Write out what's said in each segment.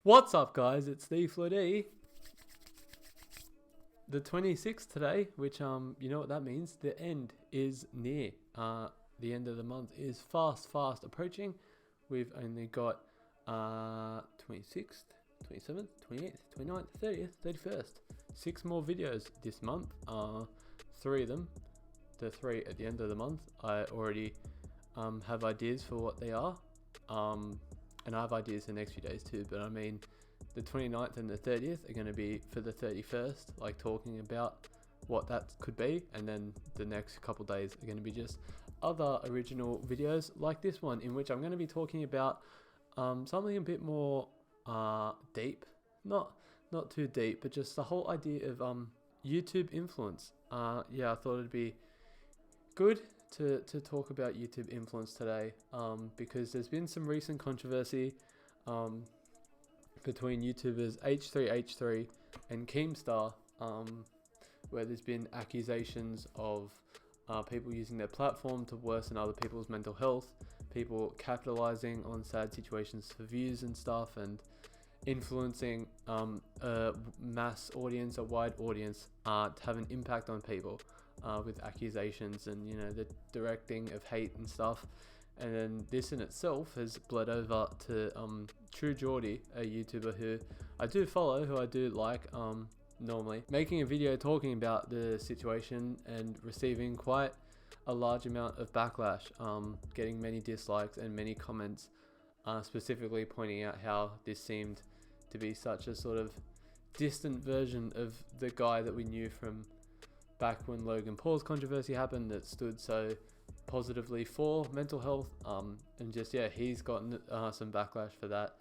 What's up, guys? It's the Floody. The 26th today, which you know what that means. The end is near. The end of the month is fast approaching. We've only got 26th, 27th, 28th, 29th, 30th, 31st. 6 more videos this month. 3 of them, the 3 at the end of the month, I already have ideas for what they are. And I have ideas for the next few days too, but I mean, the 29th and the 30th are going to be for the 31st, like talking about what that could be, and then the next couple days are going to be just other original videos like this one, in which I'm going to be talking about something a bit more deep, not too deep, but just the whole idea of YouTube influence. Yeah, I thought it'd be good to talk about YouTube influence today, because there's been some recent controversy between YouTubers H3H3 and Keemstar, where there's been accusations of people using their platform to worsen other people's mental health, people capitalizing on sad situations for views and stuff, and influencing a mass audience, a wide audience, to have an impact on people with accusations and, you know, the directing of hate and stuff. And then this in itself has bled over to True Geordie, a YouTuber who I do follow, who I do like normally, making a video talking about the situation and receiving quite a large amount of backlash, getting many dislikes and many comments, specifically pointing out how this seemed to be such a sort of distant version of the guy that we knew from back when Logan Paul's controversy happened, that stood so positively for mental health, and just, yeah, he's gotten some backlash for that,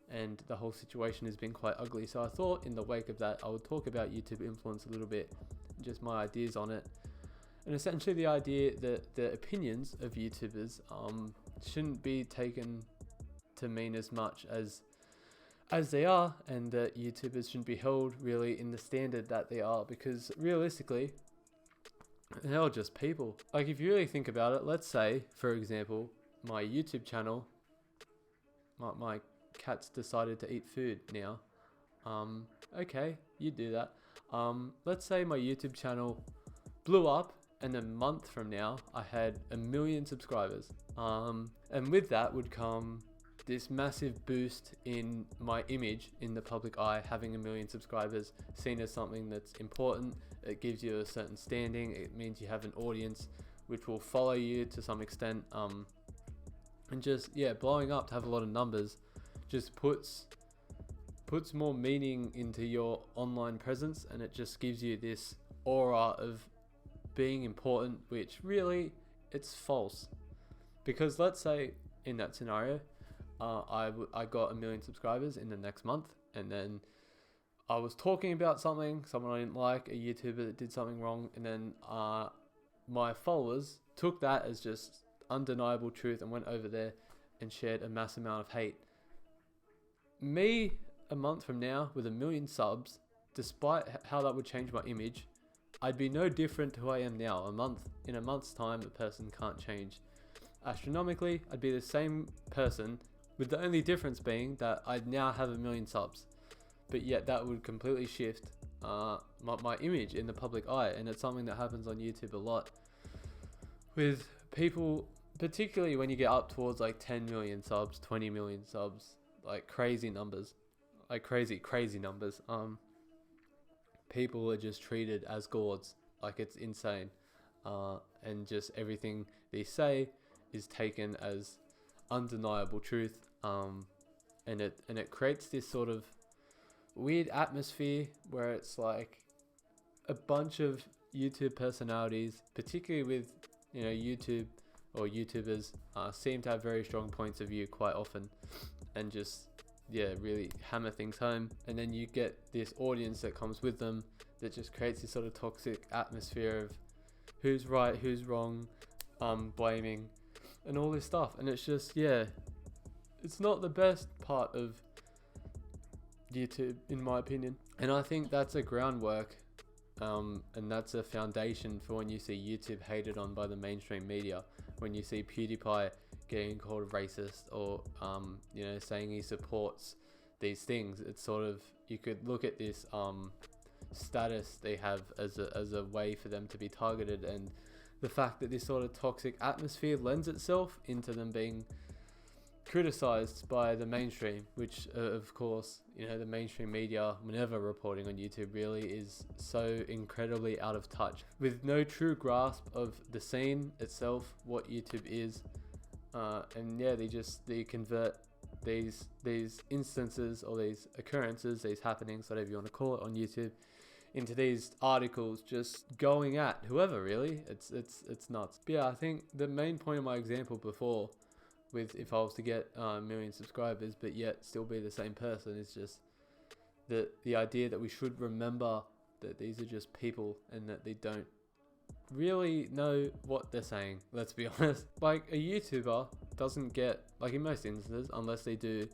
and the whole situation has been quite ugly. So I thought in the wake of that I would talk about YouTube influence a little bit, just my ideas on it, and essentially the idea that the opinions of YouTubers shouldn't be taken to mean as much as they are, and that YouTubers shouldn't be held really in the standard that they are, because realistically they're all just people. Like, if you really think about it, let's say, for example, my YouTube channel, my cat's decided to eat food now. Okay, you do that. Let's say my YouTube channel blew up, and a month from now I had 1 million subscribers. And with that would come this massive boost in my image in the public eye. Having 1 million subscribers seen as something that's important. It gives you a certain standing. It means you have an audience which will follow you to some extent, and just, yeah, blowing up to have a lot of numbers just puts more meaning into your online presence, and it just gives you this aura of being important, which really, it's false. Because let's say in that scenario, I got 1 million subscribers in the next month, and then I was talking about someone I didn't like, a YouTuber that did something wrong, and then my followers took that as just undeniable truth and went over there and shared a mass amount of hate. Me, a month from now, with 1 million subs, despite how that would change my image, I'd be no different to who I am now. In a month's time, a person can't change astronomically. I'd be the same person, with the only difference being that I'd now have 1 million subs. But yet that would completely shift my image in the public eye. And it's something that happens on YouTube a lot with people, particularly when you get up towards like 10 million subs, 20 million subs, like crazy numbers, like crazy numbers. People are just treated as gods, like it's insane. And just everything they say is taken as undeniable truth, and it creates this sort of weird atmosphere where it's like a bunch of YouTube personalities, particularly with, you know, YouTube or YouTubers, seem to have very strong points of view quite often, and just, yeah, really hammer things home. And then you get this audience that comes with them that just creates this sort of toxic atmosphere of who's right, who's wrong, blaming, and all this stuff. And it's just, yeah, it's not the best part of YouTube, in my opinion. And I think that's a groundwork, and that's a foundation for when you see YouTube hated on by the mainstream media, when you see PewDiePie getting called racist, or you know, saying he supports these things. It's sort of, you could look at this status they have as a way for them to be targeted, and the fact that this sort of toxic atmosphere lends itself into them being criticized by the mainstream, which of course, you know, the mainstream media, whenever reporting on YouTube, really is so incredibly out of touch, with no true grasp of the scene itself, what YouTube is, and yeah, they convert these instances or these occurrences, these happenings, whatever you want to call it, on YouTube, into these articles just going at whoever, really. It's nuts. But yeah, I think the main point of my example before, with if I was to get a million subscribers but yet still be the same person, is just the idea that we should remember that these are just people and that they don't really know what they're saying. Let's be honest. Like, a YouTuber doesn't get, like in most instances, unless they do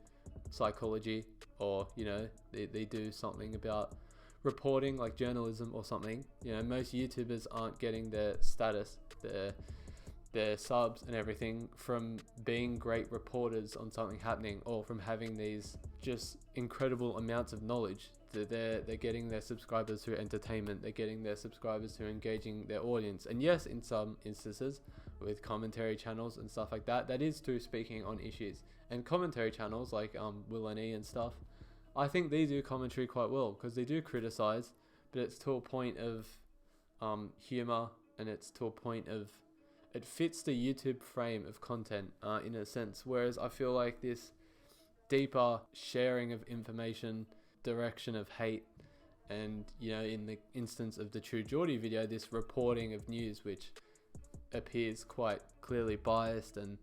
psychology or, you know, they do something about reporting, like journalism or something, you know, most YouTubers aren't getting their status, their subs and everything from being great reporters on something happening, or from having these just incredible amounts of knowledge. They're getting their subscribers through entertainment, they're getting their subscribers through engaging their audience. And yes, in some instances with commentary channels and stuff like that, that is through speaking on issues. And commentary channels like Will and E and stuff, I think they do commentary quite well, because they do criticize, but it's to a point of humor, and it's to a point of, it fits the YouTube frame of content in a sense. Whereas I feel like this deeper sharing of information, direction of hate, and, you know, in the instance of the True Geordie video, this reporting of news which appears quite clearly biased and,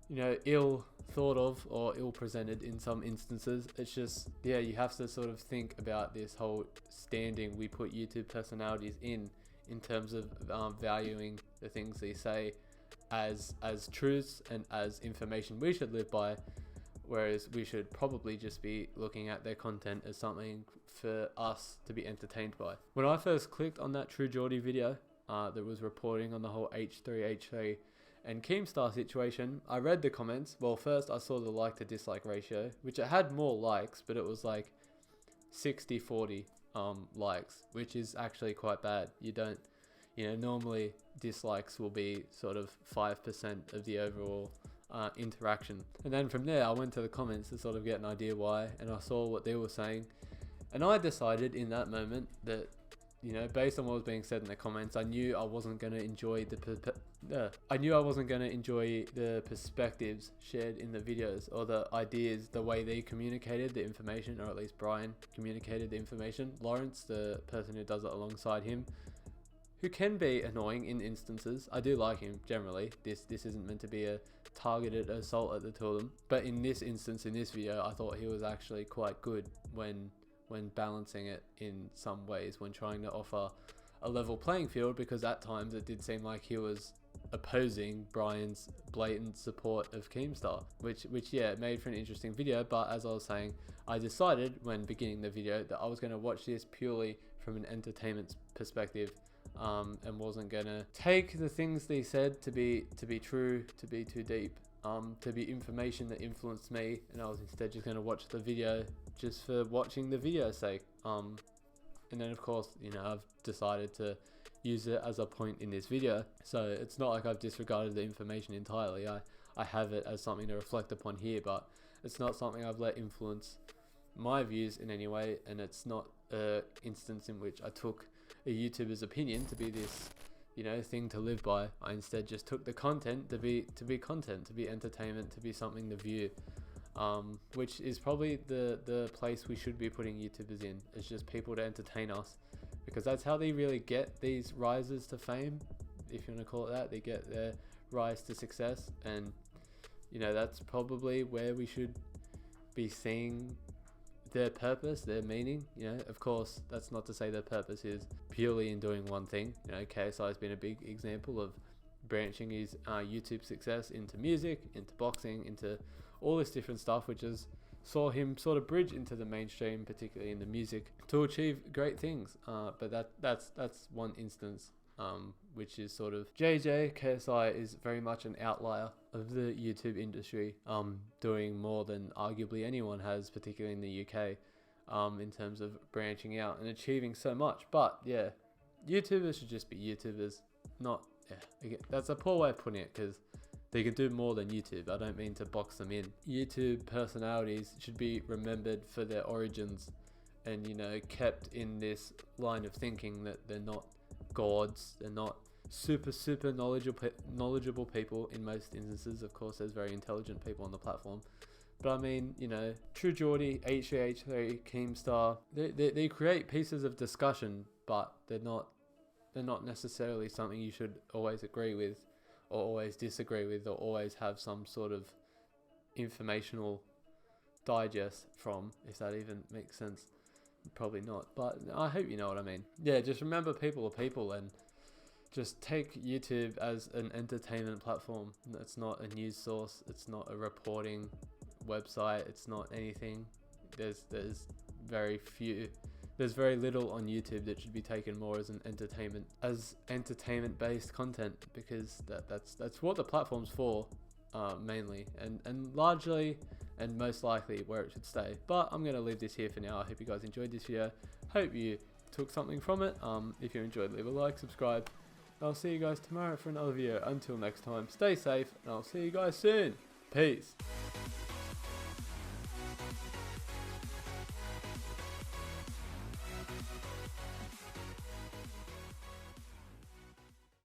you know, ill thought of or ill presented in some instances. It's just, yeah, you have to sort of think about this whole standing we put YouTube personalities in terms of valuing the things they say as truths and as information we should live by, whereas we should probably just be looking at their content as something for us to be entertained by. When I first clicked on that True Geordie video that was reporting on the whole H3 and Keemstar situation, I read the comments. Well, first I saw the like to dislike ratio, which it had more likes, but it was like 60-40 likes, which is actually quite bad. You don't, you know, normally dislikes will be sort of 5% of the overall interaction. And then from there I went to the comments to sort of get an idea why, and I saw what they were saying, and I decided in that moment that, you know, based on what was being said in the comments, I knew I wasn't going to enjoy the perspectives shared in the videos, or the ideas, the way they communicated the information, or at least Brian communicated the information. Lawrence, the person who does it alongside him, who can be annoying in instances. I do like him generally. This isn't meant to be a targeted assault at the two of them, but in this instance, in this video, I thought he was actually quite good when balancing it in some ways, when trying to offer a level playing field, because at times it did seem like he was opposing Brian's blatant support of Keemstar, which yeah, made for an interesting video. But as I was saying, I decided when beginning the video that I was going to watch this purely from an entertainment perspective, and wasn't going to take the things they said to be true, to be too deep, to be information that influenced me, and I was instead just going to watch the video just for watching the video's sake. And then of course, you know, I've decided to use it as a point in this video, so it's not like I've disregarded the information entirely. I have it as something to reflect upon here, but it's not something I've let influence my views in any way, and it's not an instance in which I took a YouTuber's opinion to be this, you know, thing to live by. I instead just took the content to be content, to be entertainment, to be something to view, which is probably the place we should be putting YouTubers in. It's just people to entertain us, because that's how they really get these rises to fame, if you want to call it that. They get their rise to success, and, you know, that's probably where we should be seeing their purpose, their meaning. You know, of course, that's not to say their purpose is purely in doing one thing. You know, KSI has been a big example of branching his YouTube success into music, into boxing, into all this different stuff, which has saw him sort of bridge into the mainstream, particularly in the music, to achieve great things. But that's one instance which is sort of JJ. KSI is very much an outlier of the YouTube industry, doing more than arguably anyone has, particularly in the UK, in terms of branching out and achieving so much. But yeah, YouTubers should just be YouTubers, not, yeah, again, that's a poor way of putting it, because they can do more than YouTube. I don't mean to box them in. YouTube personalities should be remembered for their origins and, you know, kept in this line of thinking that they're not gods, they're not super knowledgeable people in most instances. Of course, there's very intelligent people on the platform. But I mean, you know, True Geordie, H3H3, Keemstar, they create pieces of discussion, but they're not necessarily something you should always agree with, or always disagree with, or always have some sort of informational digest from, if that even makes sense. Probably not, but I hope you know what I mean. Yeah, just remember people are people, and just take YouTube as an entertainment platform. It's not a news source, it's not a reporting website, it's not anything. There's very little on YouTube that should be taken more as entertainment based content, because that's what the platform's for, mainly, and largely and most likely where it should stay. But I'm gonna leave this here for now. I hope you guys enjoyed this video. Hope you took something from it. If you enjoyed, leave a like, subscribe. I'll see you guys tomorrow for another video. Until next time, stay safe, and I'll see you guys soon. Peace.